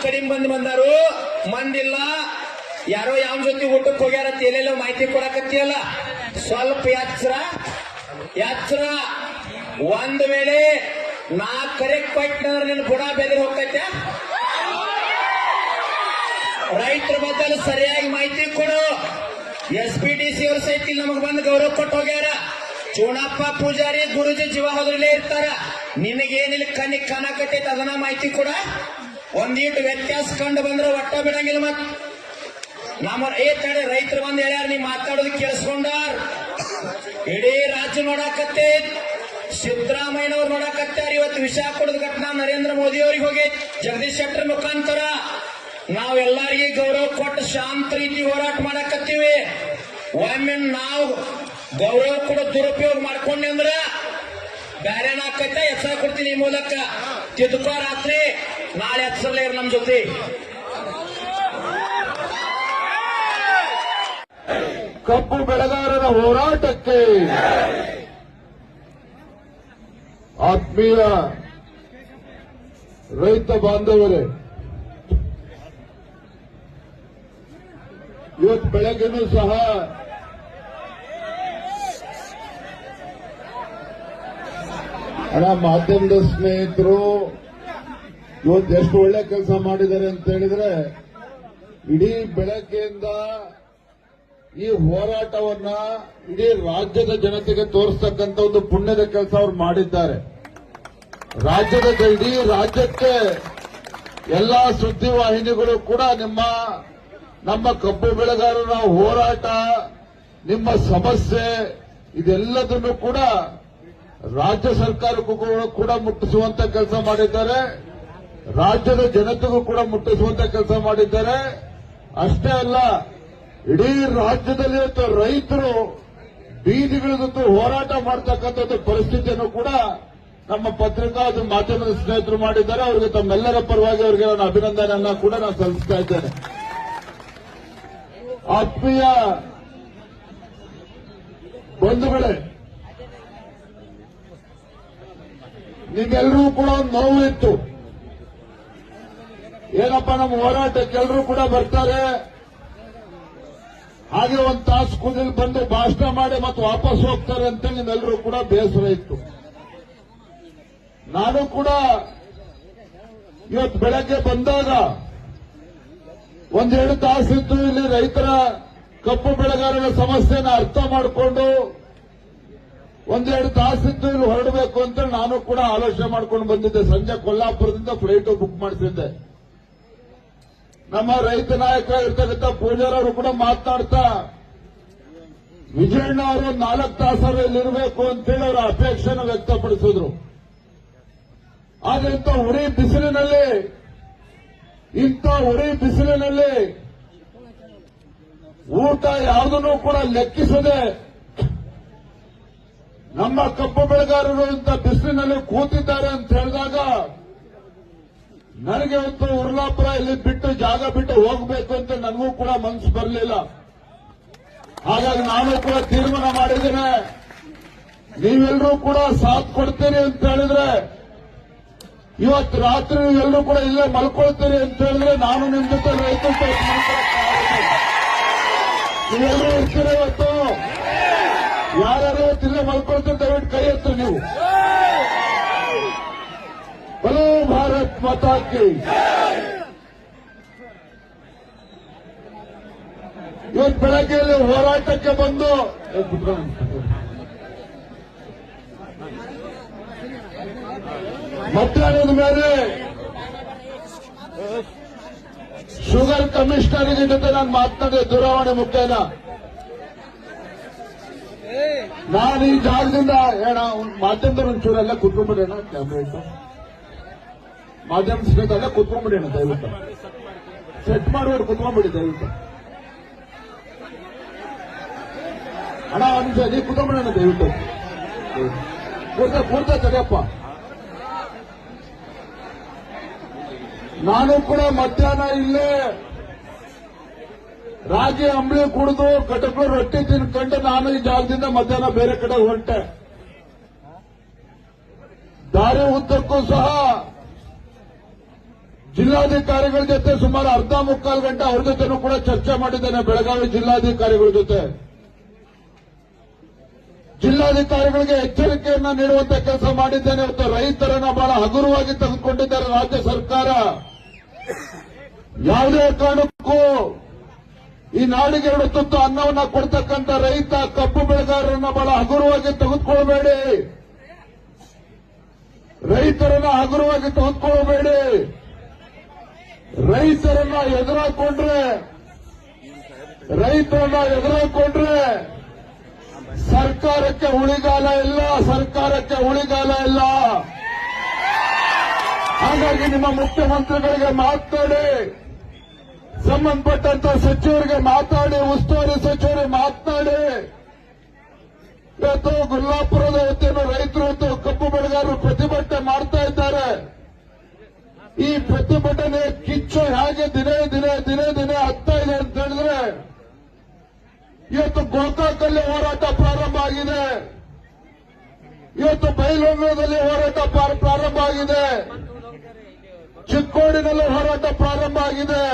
ಕಡಿಮೆ ಬಂದಾರು, ಮಂದಿಲ್ಲ. ಯಾರೋ ಯಾವ ಜೊತೆ ಊಟಕ್ಕೆ ಹೋಗ್ಯಾರ ಎಲ್ಲೆಲ್ಲೋ ಮಾಹಿತಿ ಕೊಡಕತ್ತಿಯಲ್ಲ, ಸ್ವಲ್ಪ ಎಚ್ಚರ. ಒಂದ್ ವೇಳೆ ನಾ ಕರೆಕ್ಟ್ ಕೊಟ್ಟಂದ್ರೆ ನಿನ್ ಬುಡ ಬೆದರಿ ಹೋಗ್ತೈತೆ. ರೈತರ ಬದಲು ಸರಿಯಾಗಿ ಮಾಹಿತಿ ಕೊಡು. SPDC ಅವ್ರ ಸಹಿತ ಇಲ್ಲಿ ನಮಗ್ ಬಂದು ಗೌರವ ಕೊಟ್ಟು ಹೋಗ್ಯಾರ. ಚೂಣಪ್ಪ ಪೂಜಾರಿ ಗುರುಜಿ ಜೀವ ಹೋದ್ರಲ್ಲೇ ಇರ್ತಾರ. ನಿನಗೇನಿಲ್ಲ ಕಣ್ಣಿಗೆ ಕಾಣಕತ್ತೈತೆ ಅದನ್ನ ಮಾಹಿತಿ ಕೊಡ. ಒಂದೀಟು ವ್ಯತ್ಯಾಸ ಕಂಡು ಬಂದ್ರೆ ಒಟ್ಟ ಬಿಡಂಗಿಲ್ಲ. ಮತ್ ನಮ್ಮ ತಡೆ ರೈತರು ಬಂದು ಹೇಳ್ಯಾರ, ನೀ ಮಾತಾಡೋದು ಕೇಳಿಸ್ಕೊಂಡಾರ. ಇಡೀ ರಾಜ್ಯ ನೋಡಾಕತ್ತೇ, ಸಿದ್ದರಾಮಯ್ಯನವ್ರು ನೋಡಾಕತ್ತಾರ. ಇವತ್ತು ವಿಷ ಕೊಡದ ಘಟನಾ ನರೇಂದ್ರ ಮೋದಿ ಅವ್ರಿಗೆ ಹೋಗಿ ಜಗದೀಶ್ ಶೆಟ್ಟರ್ ಮುಖಾಂತರ ನಾವೆಲ್ಲರಿಗೆ ಗೌರವ ಕೊಟ್ಟು ಶಾಂತ ರೀತಿ ಹೋರಾಟ ಮಾಡಾಕತ್ತೀವಿ. ಒಮ್ಮೆ ನಾವು ಗೌರವ ಕೊಡೋ ದುರುಪಯೋಗ ಮಾಡ್ಕೊಂಡೆ ಅಂದ್ರ ಬ್ಯಾರೇನ ಆಕೈತ. ಎಚ್ಚರ ಕೊಡ್ತೀನಿ ಈ ಮೂಲಕ, ತಿದ್ದುಕೋ ರಾತ್ರಿ, ನಾಳೆ ಎಚ್ಚರಲೇ ಇರ್ ನಮ್ ಜೊತೆ. ಕಬ್ಬು ಬೆಳೆಗಾರರ ಹೋರಾಟಕ್ಕೆ ಆತ್ಮೀಯ ರೈತ ಬಾಂಧವರೇ, ಇವತ್ತು ಬೆಳಗ್ಗೆನೂ ಸಹ ಮಾಧ್ಯಮದ ಸ್ನೇಹಿತರು ಇವತ್ತು ಎಷ್ಟು ಒಳ್ಳೆ ಕೆಲಸ ಮಾಡಿದ್ದಾರೆ ಅಂತ ಹೇಳಿದ್ರೆ, ಇಡೀ ಬೆಳಗ್ಗೆಯಿಂದ ಈ ಹೋರಾಟವನ್ನ ಇಡೀ ರಾಜ್ಯದ ಜನತೆಗೆ ತೋರಿಸ್ತಕ್ಕಂಥ ಒಂದು ಪುಣ್ಯದ ಕೆಲಸ ಅವರು ಮಾಡಿದ್ದಾರೆ. ಇಡೀ ರಾಜ್ಯಕ್ಕೆ ಎಲ್ಲಾ ಸುದ್ದಿವಾಹಿನಿಗಳು ಕೂಡ ನಮ್ಮ ಕಬ್ಬು ಬೆಳೆಗಾರರ ಹೋರಾಟ, ನಿಮ್ಮ ಸಮಸ್ಯೆ ಇದೆಲ್ಲದನ್ನು ಕೂಡ ರಾಜ್ಯ ಸರ್ಕಾರಕ್ಕೂ ಕೂಡ ಮುಟ್ಟಿಸುವಂತ ಕೆಲಸ ಮಾಡಿದ್ದಾರೆ. ರಾಜ್ಯದ ಜನತೆಗೂ ಕೂಡ ಮುಟ್ಟಿಸುವಂತ ಕೆಲಸ ಮಾಡಿದ್ದಾರೆ. ಅಷ್ಟೇ ಅಲ್ಲ, ಇಡೀ ರಾಜ್ಯದಲ್ಲಿ ಇವತ್ತು ರೈತರು ಬೀದಿಗಿಳಿದು ಹೋರಾಟ ಮಾಡತಕ್ಕಂಥ ಪರಿಸ್ಥಿತಿಯನ್ನು ಕೂಡ ನಮ್ಮ ಪತ್ರಿಕಾ ಮತ್ತು ಮಾಧ್ಯಮದ ಸ್ನೇಹಿತರು ಮಾಡಿದ್ದಾರೆ. ಅವರಿಗೆ ತಮ್ಮೆಲ್ಲರ ಪರವಾಗಿ ಅವರಿಗೆ ನಾನು ಅಭಿನಂದನೆಯನ್ನ ಕೂಡ ನಾನು ಸಲ್ಲಿಸ್ತಾ ಇದ್ದೇನೆ. ಆತ್ಮೀಯ ಬಂಧುಗಳೇ, ನಿಮ್ಗೆಲ್ಲರೂ ಕೂಡ ಒಂದು ನೋವು ಇತ್ತು. ಏನಪ್ಪ, ನಮ್ಮ ಹೋರಾಟಕ್ಕೆ ಎಲ್ಲರೂ ಕೂಡ ಬರ್ತಾರೆ, ಹಾಗೆ ಒಂದು ತಾಸು ಕೂದಲು ಬಂದು ಭಾಷಣ ಮಾಡಿ ಮತ್ತೆ ವಾಪಸ್ ಹೋಗ್ತಾರೆ ಅಂತ ನಿಮ್ಮೆಲ್ಲರೂ ಕೂಡ ಬೇಸರ ಇತ್ತು. ನಾನು ಕೂಡ ಇವತ್ತು ಬೆಳಗ್ಗೆ ಬಂದಾಗ ಒಂದೆರಡು ತಾಸಿದ್ದು ಇಲ್ಲಿ ರೈತರ ಕಬ್ಬು ಬೆಳೆಗಾರರ ಸಮಸ್ಯೆನ ಅರ್ಥ ಮಾಡಿಕೊಂಡು ಒಂದೆರಡು ತಾಸಿದ್ದು ಇಲ್ಲಿ ಹೊರಡಬೇಕು ಅಂತ ನಾನು ಕೂಡ ಆಲೋಚನೆ ಮಾಡ್ಕೊಂಡು ಬಂದಿದ್ದೆ. ಸಂಜೆ ಕೊಲ್ಲಾಪುರದಿಂದ ಫ್ಲೈಟ್ ಬುಕ್ ಮಾಡಿಸಿದ್ದೆ. ನಮ್ಮ ರೈತ ನಾಯಕ ಇರ್ತಕ್ಕಂಥ ಪೂಜಾರವರು ಕೂಡ ಮಾತನಾಡ್ತಾ, ವಿಜಯಣ್ಣ ಅವರು 4 ತಾಸು ಇಲ್ಲಿರಬೇಕು ಅಂತೇಳಿ ಅವರ ಅಪೇಕ್ಷೆನ ವ್ಯಕ್ತಪಡಿಸಿದ್ರು. ಆದ್ರೆ ಇಂಥ ಉರಿ ಬಿಸಿಲಿನಲ್ಲಿ ಊಟ ಯಾವುದನ್ನು ಕೂಡ ಲೆಕ್ಕಿಸದೆ ನಮ್ಮ ಕಬ್ಬು ಬೆಳೆಗಾರರು ಇಂಥ ಬಿಸಿಲಿನಲ್ಲಿ ಕೂತಿದ್ದಾರೆ ಅಂತ ಹೇಳಿದಾಗ ನನಗೆ ಒಂದು ಉರ್ಲಾಪುರ ಇಲ್ಲಿ ಜಾಗ ಬಿಟ್ಟು ಹೋಗಬೇಕು ಅಂತ ನನಗೂ ಕೂಡ ಮನಸ್ಸು ಬರಲಿಲ್ಲ. ಹಾಗಾಗಿ ನಾನು ಕೂಡ ತೀರ್ಮಾನ ಮಾಡಿದ್ದೇನೆ, ನೀವೆಲ್ಲರೂ ಕೂಡ ಸಾಥ್ ಕೊಡ್ತೀರಿ ಅಂತ ಹೇಳಿದ್ರೆ, ಇವತ್ತು ರಾತ್ರಿ ನೀವೆಲ್ಲರೂ ಕೂಡ ಇಲ್ಲೇ ಮಲ್ಕೊಳ್ತೀರಿ ಅಂತ ಹೇಳಿದ್ರೆ ನಾನು ನಿಮ್ ಜೊತೆ ರೈತ ನೀವೆಲ್ಲರೂ ಇರ್ತೀರಿ. ಇವತ್ತು ಯಾರ್ಯಾರು ಇವತ್ತು ಇಲ್ಲೇ ಮಲ್ಕೊಳ್ತೀರಿ ದಯವಿಟ್ಟು ಕೈ ಎತ್ತಿ ನೀವು. ಬಲೋ ಭಾರತ್ ಮಾತಾ ಕಿ. ಇವತ್ತು ಬೆಳಗ್ಗೆ ಹೋರಾಟಕ್ಕೆ ಬಂದು ಮಧ್ಯಾಹ್ನದ ಮೇಲೆ ಶುಗರ್ ಕಮಿಷನರ್ ಜೊತೆ ನಾನು ಮಾತನಾಡಿದೆ ದೂರವಾಣಿ ಮುಖೇನ. ನಾನು ಈ ಜಾಗದಿಂದ ಮಾಧ್ಯಮದ ಒಂಚೂರೆಲ್ಲ ಕುತ್ಕೊಂಡ್ಬಿಡೋಣ, ಕ್ಯಾಮ್ರಾ ಇಟ್ಟು ಮಾಧ್ಯಮ ಸ್ನೇಹಿತರೆಲ್ಲ ಕುತ್ಕೊಂಡ್ಬಿಡೋಣ, ದಯವಿಟ್ಟು ಸೆಟ್ ಮಾಡಿಬಿಟ್ಟು ಕುತ್ಕೊಂಡ್ಬಿಡಿ ದಯವಿಟ್ಟು. ಅಣ್ಣ ಒಂದು ನಿಮಿಷ ನೀವು ಕುತ್ಕೊಂಡ್ಬಿಡೋಣ ದಯವಿಟ್ಟು, ಕೂರ್ತಾ ತಡೆಯಪ್ಪ. ನಾನು ಕೂಡ ಮಧ್ಯಾಹ್ನ ಇಲ್ಲೇ ರಾಗಿ ಅಂಬಳಿ ಕುಡಿದು ಕಟಕ್ಲು ರೊಟ್ಟಿ ತಿನ್ಕೊಂಡು ನಾನು ಈ ಜಾಗದಿಂದ ಮಧ್ಯಾಹ್ನ ಬೇರೆ ಕಡೆ ಹೊರಟೆ. ದಾರಿ ಉದ್ದಕ್ಕೂ ಸಹ ಜಿಲ್ಲಾಧಿಕಾರಿಗಳ ಜೊತೆ ಸುಮಾರು ಅರ್ಧ ಮುಕ್ಕಾಲು ಗಂಟೆ ಅವ್ರ ಜೊತೆನೂ ಕೂಡ ಚರ್ಚೆ ಮಾಡಿದ್ದೇನೆ. ಬೆಳಗಾವಿ ಜಿಲ್ಲಾಧಿಕಾರಿಗಳ ಜೊತೆ ಜಿಲ್ಲಾಧಿಕಾರಿಗಳಿಗೆ ಎಚ್ಚರಿಕೆಯನ್ನ ನೀಡುವಂತ ಕೆಲಸ ಮಾಡಿದ್ದೇನೆ. ಇವತ್ತು ರೈತರನ್ನ ಬಹಳ ಹಗುರವಾಗಿ ತೆಗೆದುಕೊಂಡಿದ್ದಾರೆ ರಾಜ್ಯ ಸರ್ಕಾರ. ಯಾವುದೇ ಕಾರಣಕ್ಕೂ ಈ ನಾಡಿಗೆ 2 ತುತ್ತು ಅನ್ನವನ್ನ ಕೊಡ್ತಕ್ಕಂಥ ರೈತ ಕಬ್ಬು ಬೆಳೆಗಾರರನ್ನ ಬಹಳ ಹಗುರವಾಗಿ ತೆಗೆದುಕೊಳ್ಳಬೇಡಿ. ರೈತರನ್ನ ಹಗುರವಾಗಿ ತೆಗೆದುಕೊಳ್ಳಬೇಡಿ. ರೈತರನ್ನ ಎದುರಾಕೊಂಡ್ರೆ ಸರ್ಕಾರಕ್ಕೆ ಉಳಿಗಾಲ ಇಲ್ಲ. ಹಾಗಾಗಿ ನಿಮ್ಮ ಮುಖ್ಯಮಂತ್ರಿಗಳಿಗೆ ಮಾತನಾಡಿ, ಸಂಬಂಧಪಟ್ಟಂತ ಸಚಿವರಿಗೆ ಮಾತಾಡಿ, ಉಸ್ತುವಾರಿ ಸಚಿವರಿಗೆ ಮಾತನಾಡಿ. ಇವತ್ತು ಗುಲ್ಲಾಪುರದ ಹೊತ್ತೇನು ರೈತರು ಇವತ್ತು ಕಬ್ಬು ಬೆಳೆಗಾರರು ಪ್ರತಿಭಟನೆ ಮಾಡ್ತಾ ಇದ್ದಾರೆ. ಈ ಪ್ರತಿಭಟನೆ ಕಿಚ್ಚು ಹೇಗೆ ದಿನೇ ಹತ್ತಾ ಇದೆ ಅಂತ ಹೇಳಿದ್ರೆ, ಇವತ್ತು ಗೋಕಾಕಲ್ಲಿ ಹೋರಾಟ ಪ್ರಾರಂಭ ಆಗಿದೆ. ಇವತ್ತು ಬೈಲಹೊಂಗಲದಲ್ಲಿ ಹೋರಾಟ ಪ್ರಾರಂಭ ಆಗಿದೆ. ಚಿಕ್ಕೋಡಿನಲ್ಲಿ ಹೋರಾಟ ಪ್ರಾರಂಭ ಆಗಿದೆ.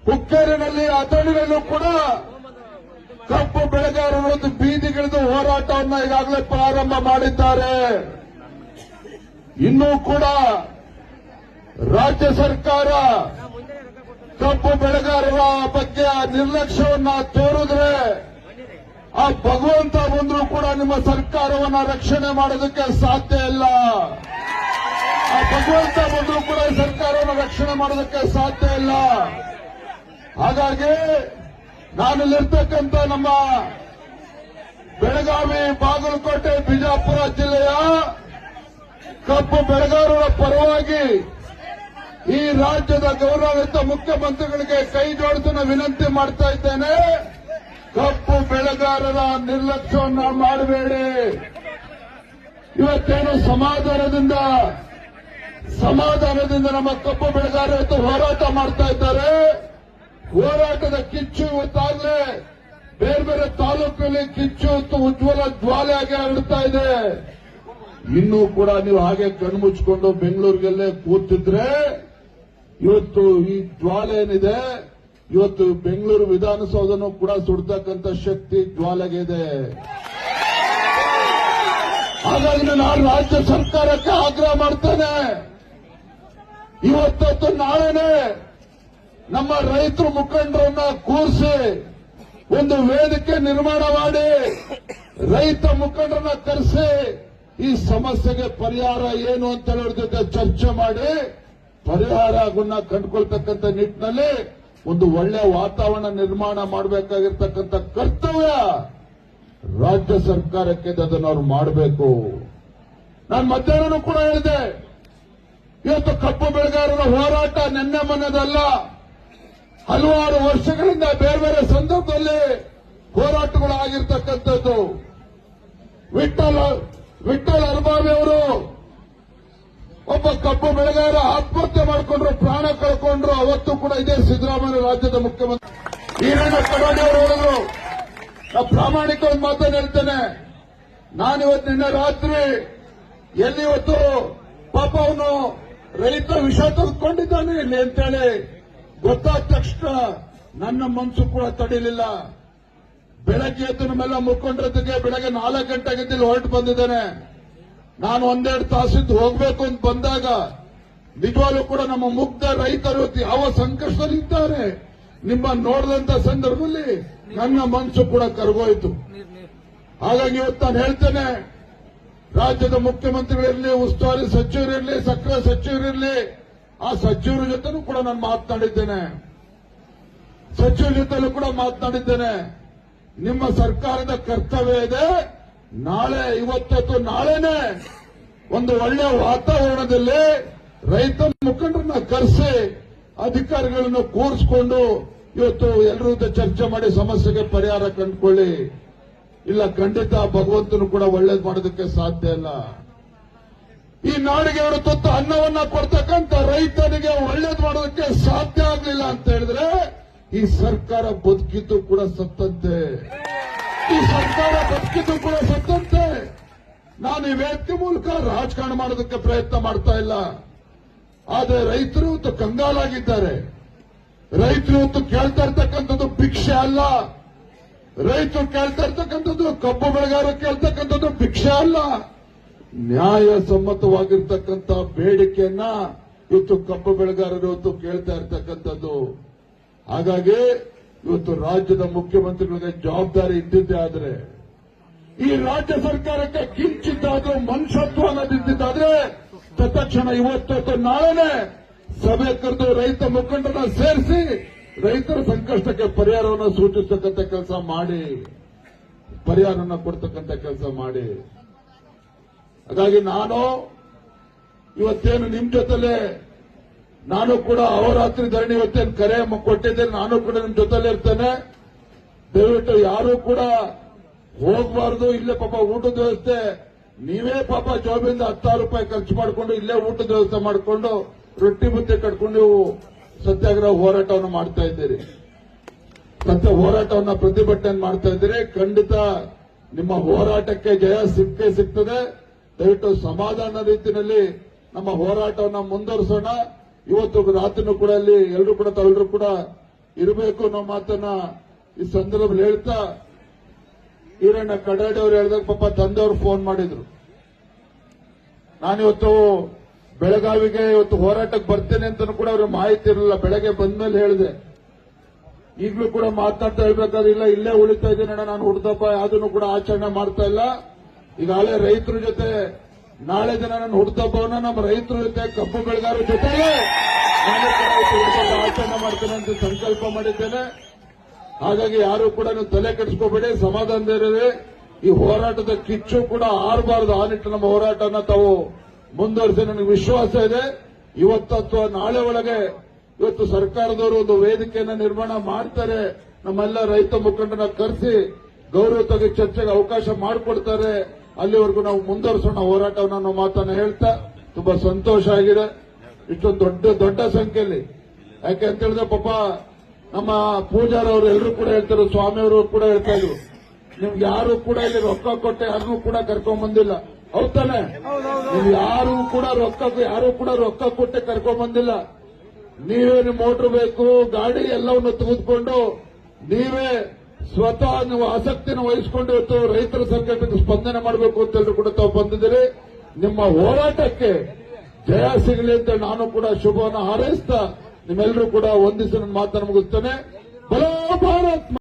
ಹುಕ್ಕೇರಿನಲ್ಲಿ ಅಥಣಿನಲ್ಲೂ ಕೂಡ ಕಬ್ಬು ಬೆಳೆಗಾರರು ಬೀದಿಗಿಳಿದು ಹೋರಾಟವನ್ನು ಈಗಾಗಲೇ ಪ್ರಾರಂಭ ಮಾಡಿದ್ದಾರೆ. ಇನ್ನೂ ಕೂಡ ರಾಜ್ಯ ಸರ್ಕಾರ ಕಬ್ಬು ಬೆಳೆಗಾರರ ಬಗ್ಗೆ ನಿರ್ಲಕ್ಷ್ಯವನ್ನ ತೋರಿದ್ರೆ ಆ ಭಗವಂತ ಬಂದರೂ ಕೂಡ ನಿಮ್ಮ ಸರ್ಕಾರವನ್ನ ರಕ್ಷಣೆ ಮಾಡೋದಕ್ಕೆ ಸಾಧ್ಯ ಇಲ್ಲ. ಆ ಭಗವಂತ ಬಂದರೂ ಕೂಡ ಸರ್ಕಾರವನ್ನು ರಕ್ಷಣೆ ಮಾಡೋದಕ್ಕೆ ಸಾಧ್ಯ ಇಲ್ಲ. ಹಾಗಾಗಿ ನಾನಿಲ್ಲಿರ್ತಕ್ಕಂಥ ನಮ್ಮ ಬೆಳಗಾವಿ, ಬಾಗಲಕೋಟೆ, ಬಿಜಾಪುರ ಜಿಲ್ಲೆಯ ಕಬ್ಬು ಬೆಳೆಗಾರರ ಪರವಾಗಿ ಈ ರಾಜ್ಯದ ಗೌರವಾನ್ವಿತ ಮುಖ್ಯಮಂತ್ರಿಗಳಿಗೆ ಕೈ ಜೋಡಿಸಲು ವಿನಂತಿ ಮಾಡ್ತಾ ಇದ್ದೇನೆ. ಕಬ್ಬು ಬೆಳೆಗಾರರ ನಿರ್ಲಕ್ಷ್ಯವನ್ನ ಮಾಡಬೇಡಿ. ಇವತ್ತೇನು ಸಮಾಧಾನದಿಂದ ನಮ್ಮ ಕಬ್ಬು ಬೆಳೆಗಾರರು ಹೋರಾಟ ಮಾಡ್ತಾ ಇದ್ದಾರೆ. ಹೋರಾಟದ ಕಿಚ್ಚು ಇವತ್ತಾಗಲೇ ಬೇರೆ ತಾಲೂಕಿನಲ್ಲಿ ಕಿಚ್ಚು ಉಜ್ವಲ ಜ್ವಾಲೆಯಾಗಿ ಹರಡ್ತಾ ಇದೆ. ಇನ್ನೂ ಕೂಡ ನೀವು ಹಾಗೆ ಕಣ್ಮುಚ್ಕೊಂಡು ಬೆಂಗಳೂರಿಗೆಲ್ಲೇ ಕೂತಿದ್ರೆ ಇವತ್ತು ಈ ಜ್ವಾಲೆ ಏನಿದೆ, ಇವತ್ತು ಬೆಂಗಳೂರು ವಿಧಾನಸೌಧನೂ ಕೂಡ ಸುಡ್ತಕ್ಕಂಥ ಶಕ್ತಿ ಜ್ವಾಲೆಗಿದೆ. ಹಾಗಾಗಿ ನಾನು ರಾಜ್ಯ ಸರ್ಕಾರಕ್ಕೆ ಆಗ್ರಹ ಮಾಡ್ತೇನೆ, ಇವತ್ತು ನಾಳೆನೆ ನಮ್ಮ ರೈತರ ಮುಖಂಡರನ್ನ ಕೂರಿಸಿ ಒಂದು ವೇದಿಕೆ ನಿರ್ಮಾಣ ಮಾಡಿ ರೈತ ಮುಖಂಡರನ್ನ ಕರೆಸಿ ಈ ಸಮಸ್ಯೆಗೆ ಪರಿಹಾರ ಏನು ಅಂತ ಹೇಳೋದ್ರ ಜೊತೆ ಚರ್ಚೆ ಮಾಡಿ ಪರಿಹಾರವನ್ನ ಕಂಡುಕೊಳ್ತಕ್ಕಂಥ ನಿಟ್ಟಿನಲ್ಲಿ ಒಂದು ಒಳ್ಳೆಯ ವಾತಾವರಣ ನಿರ್ಮಾಣ ಮಾಡಬೇಕಾಗಿರ್ತಕ್ಕಂಥ ಕರ್ತವ್ಯ ರಾಜ್ಯ ಸರ್ಕಾರಕ್ಕೆ ಅದನ್ನು ಅವ್ರು ಮಾಡಬೇಕು. ನಾನು ಮಧ್ಯಾಹ್ನ ಕೂಡ ಹೇಳಿದೆ, ಇವತ್ತು ಕಬ್ಬು ಬೆಳೆಗಾರರ ಹೋರಾಟ ನಿನ್ನೆ ಮೊನ್ನೆದಲ್ಲ, ಹಲವಾರು ವರ್ಷಗಳಿಂದ ಬೇರೆ ಸಂದರ್ಭದಲ್ಲಿ ಹೋರಾಟಗಳು ಆಗಿರ್ತಕ್ಕಂಥದ್ದು. ವಿಠ್ಠಲ್ ಅರ್ಬಾವಿ ಅವರು ಒಬ್ಬ ಕಬ್ಬು ಬೆಳೆಗಾರ ಆತ್ಮಹತ್ಯೆ ಮಾಡಿಕೊಂಡ್ರು, ಪ್ರಾಣ ಕಳ್ಕೊಂಡ್ರು. ಅವತ್ತು ಕೂಡ ಇದೇ ಸಿದ್ದರಾಮಯ್ಯ ರಾಜ್ಯದ ಮುಖ್ಯಮಂತ್ರಿ ಈರಣ್ಣ ಕಡಾಡಿ ಅವರು ಹೇಳಿದ್ರು. ನಾವು ಪ್ರಾಮಾಣಿಕ ಒಂದು ಮಾತನ್ನು ಹೇಳ್ತೇನೆ, ನಾನಿವತ್ತು ನಿನ್ನೆ ರಾತ್ರಿ ಎಲ್ಲಿ ಇವತ್ತು ಪಾಪ ಅವನು ರೈತ ವಿಷ ತೆಗೆದುಕೊಂಡಿದ್ದಾನೆ ಇಲ್ಲಿ ಅಂತೇಳಿ ಗೊತ್ತಾದ ತಕ್ಷಣ ನನ್ನ ಮನಸ್ಸು ಕೂಡ ತಡಿಲಿಲ್ಲ. ಬೆಳಗ್ಗೆ ಎದ್ದು ನಮ್ಮೆಲ್ಲ ಮುಖಂಡರೊಂದಿಗೆ ಬೆಳಗ್ಗೆ 4 ಗಂಟೆಗೆ ಇಲ್ಲಿ ಹೊರಟು ಬಂದಿದ್ದೇನೆ. ನಾನು 1-2 ತಾಸಿದ್ದು ಹೋಗ್ಬೇಕು ಅಂತ ಬಂದಾಗ ನಿಜವಾಗ್ಲೂ ಕೂಡ ನಮ್ಮ ಮುಗ್ಧ ರೈತರು ಯಾವ ಸಂಕಷ್ಟದಲ್ಲಿದ್ದಾರೆ ನಿಮ್ಮ ನೋಡಿದಂತ ಸಂದರ್ಭದಲ್ಲಿ ನನ್ನ ಮನಸ್ಸು ಕೂಡ ಕರಗೋಯಿತು. ಹಾಗಾಗಿ ಇವತ್ತು ನಾನು ಹೇಳ್ತೇನೆ, ರಾಜ್ಯದ ಮುಖ್ಯಮಂತ್ರಿಗಳಿರಲಿ, ಉಸ್ತುವಾರಿ ಸಚಿವರಿರಲಿ, ಸಕ್ಕರೆ ಸಚಿವರಿರಲಿ, ಆ ಸಚಿವರ ಜೊತೆನೂ ಕೂಡ ನಾನು ಮಾತನಾಡಿದ್ದೇನೆ. ಸಚಿವರ ಜೊತೆಲೂ ಕೂಡ ಮಾತನಾಡಿದ್ದೇನೆ. ನಿಮ್ಮ ಸರ್ಕಾರದ ಕರ್ತವ್ಯ ಇದೆ, ನಾಳೆನೇ ಒಂದು ಒಳ್ಳೆಯ ವಾತಾವರಣದಲ್ಲಿ ರೈತ ಮುಖಂಡರನ್ನ ಕರೆಸಿ ಅಧಿಕಾರಿಗಳನ್ನು ಕೂರಿಸಿಕೊಂಡು ಇವತ್ತು ಎಲ್ಲರೂ ಚರ್ಚೆ ಮಾಡಿ ಸಮಸ್ಯೆಗೆ ಪರಿಹಾರ ಕಂಡುಕೊಳ್ಳಿ. ಇಲ್ಲ, ಖಂಡಿತ ಭಗವಂತನು ಕೂಡ ಒಳ್ಳೇದು ಮಾಡೋದಕ್ಕೆ ಸಾಧ್ಯ ಇಲ್ಲ. ಈ ನಾಡಿಗೆ 2 ತುತ್ತು ಅನ್ನವನ್ನ ಕೊಡ್ತಕ್ಕಂಥ ರೈತನಿಗೆ ಒಳ್ಳೇದು ಮಾಡೋದಕ್ಕೆ ಸಾಧ್ಯ ಆಗಲಿಲ್ಲ ಅಂತ ಹೇಳಿದ್ರೆ ಈ ಸರ್ಕಾರ ಬದುಕಿದ್ದು ಕೂಡ ಸತ್ತಂತೆ. ಈ ಸರ್ಕಾರ ಬದುಕಿದ್ದು ಕೂಡ ಸತ್ತಂತೆ. ನಾನು ಈ ವೇದಿಕೆ ಮೂಲಕ ರಾಜಕಾರಣ ಮಾಡೋದಕ್ಕೆ ಪ್ರಯತ್ನ ಮಾಡ್ತಾ ಇಲ್ಲ. ಆದರೆ ರೈತರು ಇವತ್ತು ಕಂಗಾಲಾಗಿದ್ದಾರೆ. ರೈತರು ಇವತ್ತು ಕೇಳ್ತಾ ಇರ್ತಕ್ಕಂಥದ್ದು ಭಿಕ್ಷೆ ಅಲ್ಲ. ರೈತರು ಕೇಳ್ತಾ ಇರ್ತಕ್ಕಂಥದ್ದು, ಕಬ್ಬು ಬೆಳೆಗಾರರು ಕೇಳ್ತಕ್ಕಂಥದ್ದು ಭಿಕ್ಷೆ ಅಲ್ಲ, ನ್ಯಾಯಸಮ್ಮತವಾಗಿರ್ತಕ್ಕಂಥ ಬೇಡಿಕೆಯನ್ನ ಇವತ್ತು ಕಬ್ಬು ಬೆಳೆಗಾರರು ಇವತ್ತು ಕೇಳ್ತಾ ಇರ್ತಕ್ಕಂಥದ್ದು. ಹಾಗಾಗಿ ಇವತ್ತು ರಾಜ್ಯದ ಮುಖ್ಯಮಂತ್ರಿಗಳಿಗೆ ಜವಾಬ್ದಾರಿ ಇದ್ದಿದ್ದೇ ಆದ್ರೆ, ಈ ರಾಜ್ಯ ಸರ್ಕಾರಕ್ಕೆ ಕಿಂಚಿತ್ತಾದ್ರೂ ಮನುಷ್ಯತ್ವ ಅನ್ನೋದಿದ್ದಾದ್ರೆ ತತ್ಕ್ಷಣ ಇವತ್ತು ಅಥವಾ ನಾಳೆನೆ ಸಭೆ ಕರೆದು ರೈತ ಮುಖಂಡರನ್ನ ಸೇರಿಸಿ ರೈತರ ಸಂಕಷ್ಟಕ್ಕೆ ಪರಿಹಾರವನ್ನು ಸೂಚಿಸತಕ್ಕಂಥ ಕೆಲಸ ಮಾಡಿ, ಪರಿಹಾರವನ್ನು ಕೊಡ್ತಕ್ಕಂಥ ಕೆಲಸ ಮಾಡಿ. ಹಾಗಾಗಿ ನಾನು ಇವತ್ತೇನು ನಿಮ್ ಜೊತೆಲೆ ನಾನು ಕೂಡ ಅಹೋರಾತ್ರಿ ಧರಣಿ ಇವತ್ತೇನು ಕರೆ ಕೊಟ್ಟಿದ್ದೇನೆ, ನಾನು ಕೂಡ ನಿಮ್ ಜೊತೆಲೆ ಇರ್ತೇನೆ. ದಯವಿಟ್ಟು ಯಾರು ಕೂಡ ಹೋಗಬಾರ್ದು. ಇಲ್ಲೇ ಪಾಪ ಊಟದ ವ್ಯವಸ್ಥೆ ನೀವೇ ಪಾಪ ಜಾಬಿಂದ 10,000 ರೂಪಾಯಿ ಖರ್ಚು ಮಾಡಿಕೊಂಡು ಇಲ್ಲೇ ಊಟದ ವ್ಯವಸ್ಥೆ ಮಾಡಿಕೊಂಡು ರೊಟ್ಟಿ ಮುದ್ದೆ ಕಟ್ಕೊಂಡು ನೀವು ಸತ್ಯಾಗ್ರಹ ಹೋರಾಟವನ್ನು ಮಾಡ್ತಾ ಇದ್ದೀರಿ, ಹೋರಾಟವನ್ನ ಪ್ರತಿಭಟನೆ ಮಾಡ್ತಾ ಇದ್ದೀರಿ. ಖಂಡಿತ ನಿಮ್ಮ ಹೋರಾಟಕ್ಕೆ ಜಯ ಸಿಕ್ಕೇ ಸಿಗ್ತದೆ. ದಯವಿಟ್ಟು ಸಮಾಧಾನ ರೀತಿಯಲ್ಲಿ ನಮ್ಮ ಹೋರಾಟವನ್ನ ಮುಂದುವರಿಸೋಣ. ಇವತ್ತು ರಾತ್ರಿನೂ ಕೂಡ ಅಲ್ಲಿ ಎಲ್ಲರೂ ಕೂಡ ತಾವೆಲ್ಲರೂ ಕೂಡ ಇರಬೇಕು ಅನ್ನೋ ಮಾತನ್ನ ಈ ಸಂದರ್ಭದಲ್ಲಿ ಹೇಳ್ತಾ, ಈರಣ್ಣ ಕಡಾಡಿ ಅವರು ಹೇಳಿದಾಗ ಪಾಪ ತಂದೆಯವರು ಫೋನ್ ಮಾಡಿದ್ರು. ನಾನಿವತ್ತು ಬೆಳಗಾವಿಗೆ ಇವತ್ತು ಹೋರಾಟಕ್ಕೆ ಬರ್ತೇನೆ ಅಂತ ಕೂಡ ಅವ್ರಿಗೆ ಮಾಹಿತಿ ಇರಲಿಲ್ಲ. ಬೆಳಗ್ಗೆ ಬಂದ್ಮೇಲೆ ಹೇಳಿದೆ. ಈಗಲೂ ಕೂಡ ಮಾತನಾಡ್ತಾ ಹೇಳ್ಬೇಕಾದ್ರೆ ಇಲ್ಲ ಇಲ್ಲೇ ಉಳಿತಾ ಇದ್ದೀನಿ ಅಣ್ಣ, ನಾನು ಹುಡ್ದಪ್ಪ ಯಾವುದನ್ನು ಕೂಡ ಆಚರಣೆ ಮಾಡ್ತಾ ಇಲ್ಲ. ಈಗಾಗಲೇ ರೈತರ ಜೊತೆ ನಾಳೆ ದಿನ ನಾನು ಹುಡ್ದಪ್ಪವನ್ನ ನಮ್ಮ ರೈತರ ಜೊತೆ ಕಬ್ಬು ಬೆಳೆಗಾರರ ಜೊತೆಗೆ ನಾನು ಕೂಡ ಆಚರಣೆ ಮಾಡ್ತೇನೆ ಅಂತ ಸಂಕಲ್ಪ ಮಾಡಿದ್ದೇನೆ. ಹಾಗಾಗಿ ಯಾರು ಕೂಡ ನೀವು ತಲೆ ಕೆಡಿಸ್ಕೋಬೇಡಿ, ಸಮಾಧಾನದಿರಿ. ಈ ಹೋರಾಟದ ಕಿಚ್ಚು ಕೂಡ ಆರಬಾರದು. ಆ ನಿಟ್ಟಿನ ನಮ್ಮ ಹೋರಾಟನ ತಾವು ಮುಂದುವರಿಸಿ ನನಗೆ ವಿಶ್ವಾಸ ಇದೆ. ಇವತ್ತು ಅಥವಾ ನಾಳೆ ಒಳಗೆ ಇವತ್ತು ಸರ್ಕಾರದವರು ಒಂದು ವೇದಿಕೆಯನ್ನು ನಿರ್ಮಾಣ ಮಾಡ್ತಾರೆ, ನಮ್ಮೆಲ್ಲ ರೈತ ಮುಖಂಡನ ಕರೆಸಿ ಗೌರವವಾಗಿ ಚರ್ಚೆಗೆ ಅವಕಾಶ ಮಾಡಿಕೊಡ್ತಾರೆ. ಅಲ್ಲಿವರೆಗೂ ನಾವು ಮುಂದುವರಿಸೋಣ ಹೋರಾಟವನ್ನು ಅನ್ನೋ ಮಾತನ್ನ ಹೇಳ್ತಾ ತುಂಬಾ ಸಂತೋಷ ಆಗಿದೆ. ಇಷ್ಟೊಂದು ದೊಡ್ಡ ಸಂಖ್ಯೆಯಲ್ಲಿ, ಯಾಕೆ ಅಂತ ಹೇಳಿದ್ರೆ ಪಾಪ ನಮ್ಮ ಪೂಜಾರವರು ಎಲ್ಲರೂ ಕೂಡ ಹೇಳ್ತಾರೆ, ಸ್ವಾಮಿಯವರು ಕೂಡ ಹೇಳ್ತಾ ಇದ್ರು, ನಿಮ್ಗೆ ಯಾರು ಕೂಡ ಇಲ್ಲಿ ರೊಕ್ಕ ಕೊಟ್ಟೆ ಯಾರನ್ನೂ ಕೂಡ ಕರ್ಕೊಂಡ್ ಬಂದಿಲ್ಲ. ಹೌದಾನೆ? ನೀವು ಯಾರು ಕೂಡ ರೊಕ್ಕ ಕೊಟ್ಟೆ ಕರ್ಕೊಂಡ್ ಬಂದಿಲ್ಲ. ನೀವೇ ನಿಮ್ಮ ಮೋಟರ್ ಬೇಕು, ಗಾಡಿ ಎಲ್ಲವನ್ನು ತೆಗೆದುಕೊಂಡು ನೀವೇ ಸ್ವತಃ ನೀವು ಆಸಕ್ತಿನ ವಹಿಸಿಕೊಂಡು ಇವತ್ತು ರೈತರ ಸಂಕಟಕ್ಕೆ ಸ್ಪಂದನೆ ಮಾಡಬೇಕು ಅಂತ ಎಲ್ಲರೂ ಕೂಡ ತಾವು ಬಂದಿದ್ದೀರಿ. ನಿಮ್ಮ ಹೋರಾಟಕ್ಕೆ ಜಯ ಸಿಗಲಿ ಅಂತ ನಾನು ಕೂಡ ಶುಭವನ್ನು ಹಾರೈಸ್ತಾ ನಿಮ್ಮೆಲ್ಲರೂ ಕೂಡ ಒಂದಿಸಿ ನನ್ನ ಮಾತನ್ನು ಮುಗಿಸ್ತೇನೆ. ಬಲೋ ಭಾರತ್.